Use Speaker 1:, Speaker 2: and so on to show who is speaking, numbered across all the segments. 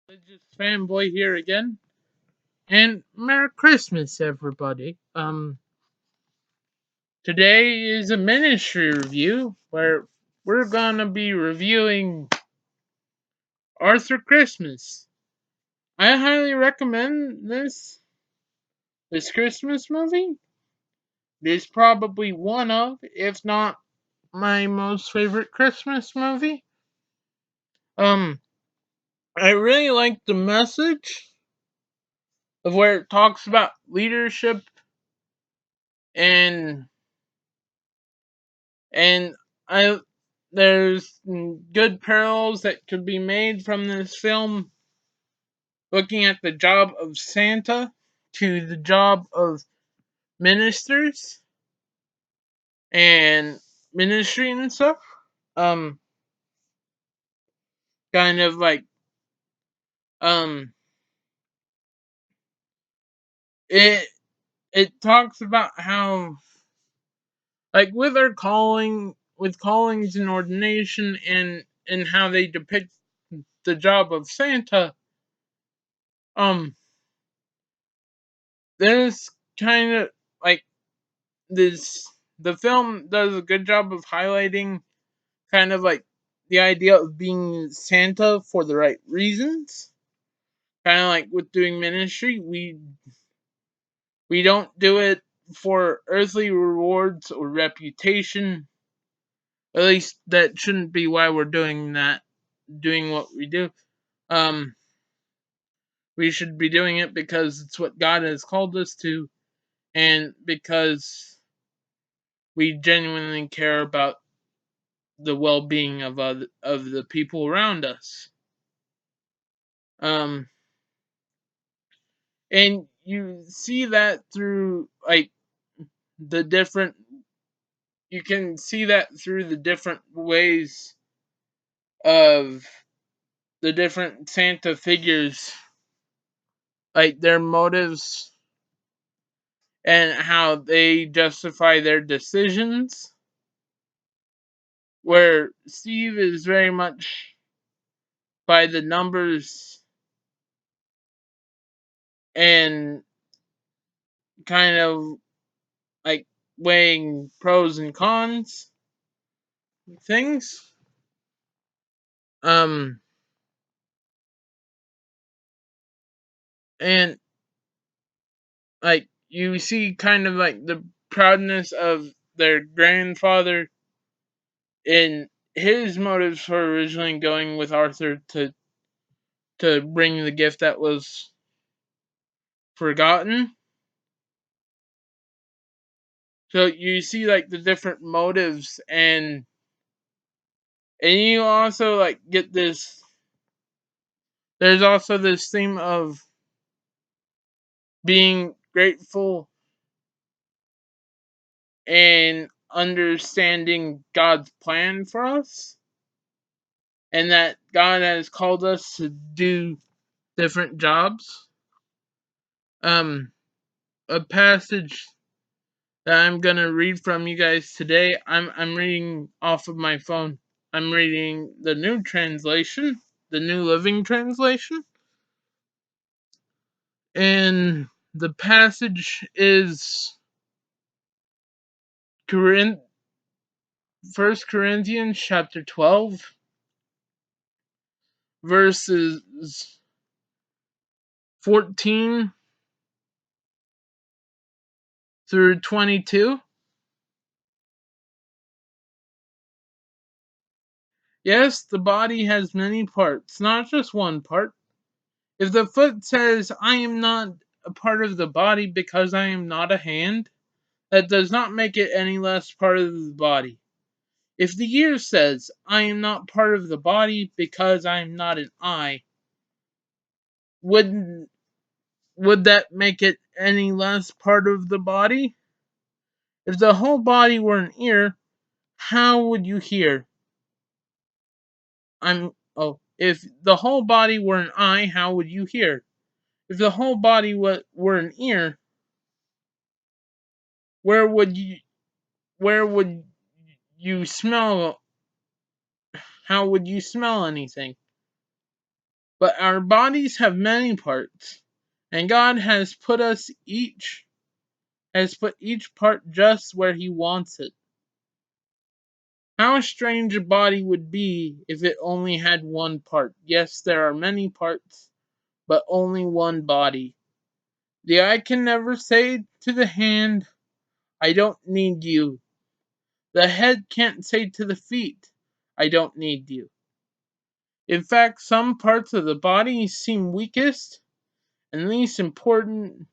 Speaker 1: Religious fanboy here again, and Merry Christmas, everybody. Today is a ministry review where we're gonna be reviewing Arthur Christmas. I highly recommend this Christmas movie. It is probably one of, if not my most favorite Christmas movie. Um, I really like the message of where it talks about leadership and and I there's good parallels that could be made from this film, looking at the job of Santa to the job of ministers and ministry and stuff. Um, kind of like um, it it talks about how, like, with our calling, with callings and ordination, and how they depict the job of Santa. Um, there's kind of like this the film does a good job of highlighting kind of like the idea of being Santa for the right reasons. Kind of like with doing ministry, we don't do it for earthly rewards or reputation. At least that shouldn't be why we're doing that, doing what we do. Um, we should be doing it because it's what God has called us to, and because we genuinely care about the well-being of the people around us. Um, and you see that through like the different. You can see that through the different ways of the different Santa figures, like their motives and how they justify their decisions. Where Steve is very much by the numbers and kind of like weighing pros and cons things. Um, and like you see kind of like the proudness of their grandfather in his motives for originally going with Arthur to bring the gift that was forgotten. So you see like the different motives, and you also like get this. There's also this theme of being grateful and understanding God's plan for us, and that God has called us to do different jobs. Um, a passage that I'm gonna read from you guys today. I'm reading off of my phone. I'm reading the new translation, the New Living Translation, and the passage is Corinth, 1 Corinthians chapter 12, verses 14 through 22. Yes, the body has many parts, not just one part. If the foot says, I am not a part of the body because I am not a hand, that does not make it any less part of the body. If the ear says, I am not part of the body because I am not an eye, would would that make it any less part of the body? If the whole body were an ear, how would you hear? If the whole body were an eye, how would you hear? If the whole body were an ear, where would you where would you smell? How would you smell anything? But our bodies have many parts, and God has put each part just where he wants it. How strange a body would be if it only had one part. Yes, there are many parts, but only one body. The eye can never say to the hand, I don't need you. The head can't say to the feet, I don't need you. In fact, some parts of the body seem weakest and least important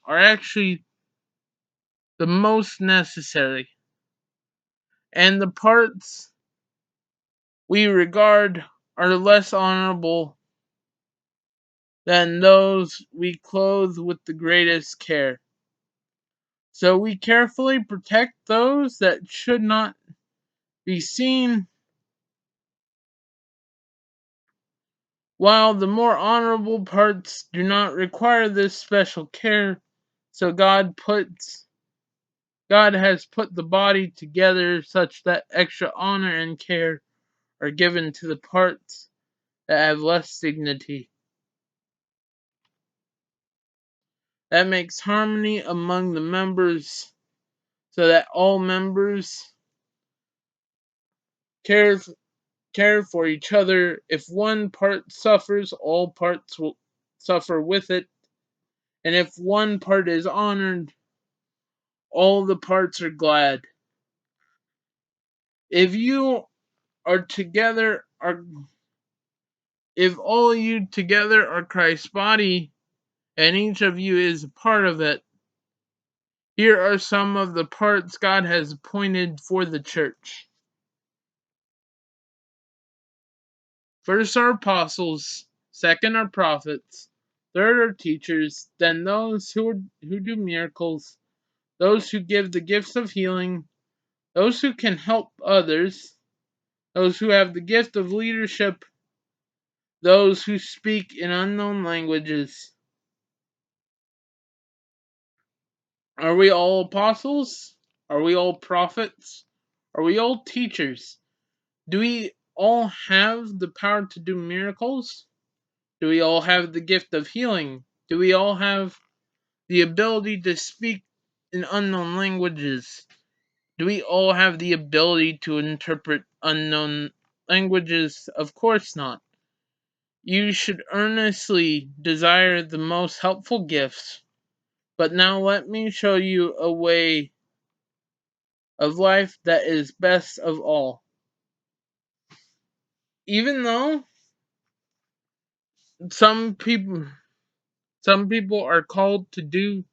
Speaker 1: are actually the most necessary. And the parts we regard are less honorable than those we clothe with the greatest care. So we carefully protect those that should not be seen, while the more honorable parts do not require this special care. So God has put the body together such that extra honor and care are given to the parts that have less dignity. That makes harmony among the members so that all members care for each other. If one part suffers, all parts will suffer with it. And if one part is honored, all the parts are glad. If you are together are if all you together are Christ's body, and each of you is a part of it, here are some of the parts God has appointed for the church. First are apostles, second are prophets, third are teachers, then those who do miracles, those who give the gifts of healing, those who can help others, those who have the gift of leadership, those who speak in unknown languages. Are we all apostles? Are we all prophets? Are we all teachers? Do we all have the power to do miracles? Do we all have the gift of healing? Do we all have the ability to speak in unknown languages? Do we all have the ability to interpret unknown languages? Of course not. You should earnestly desire the most helpful gifts. But now let me show you a way of life that is best of all. Even though some people some people are called to do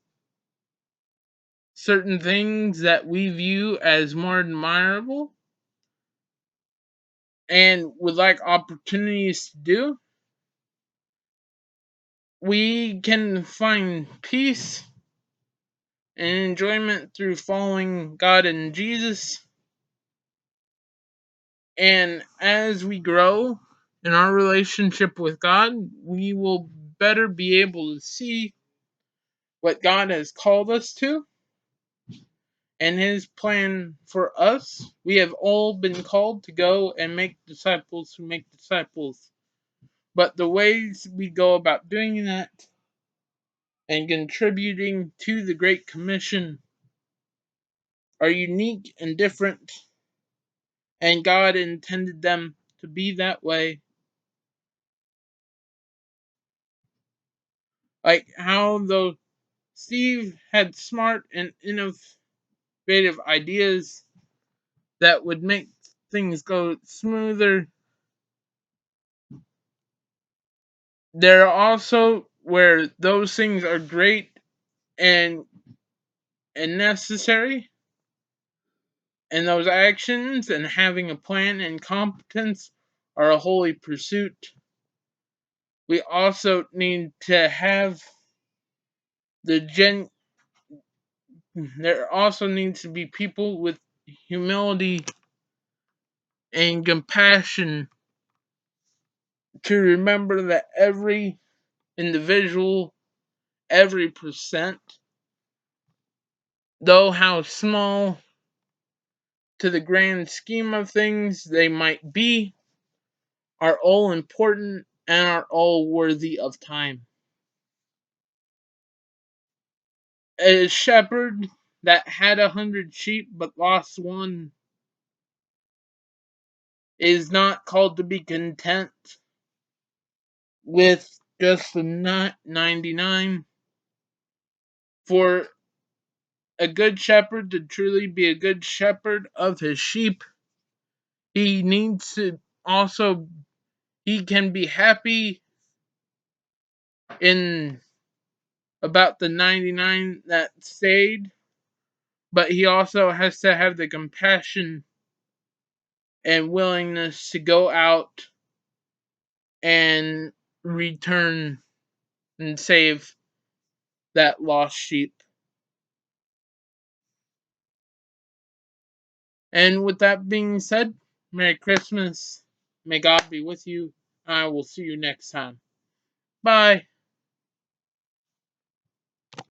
Speaker 1: certain things that we view as more admirable and would like opportunities to do, we can find peace and enjoyment through following God and Jesus. And as we grow in our relationship with God, we will better be able to see what God has called us to and his plan for us. We have all been called to go and make disciples who make disciples. But the ways we go about doing that and contributing to the Great Commission are unique and different, and God intended them to be that way. Like how though Steve had smart and innovative ideas that would make things go smoother, there are also where those things are great and necessary, and those actions and having a plan and competence are a holy pursuit. We also need to have the gen there also needs to be people with humility and compassion to remember that every individual, every percent, though how small, to the grand scheme of things they might be, are all important and are all worthy of time. A shepherd that had 100 sheep but lost one is not called to be content with just the 99. For a good shepherd to truly be a good shepherd of his sheep, he needs to also, he can be happy in about the 99 that stayed, but he also has to have the compassion and willingness to go out and return and save that lost sheep. And with that being said, Merry Christmas. May God be with you. I will see you next time. Bye.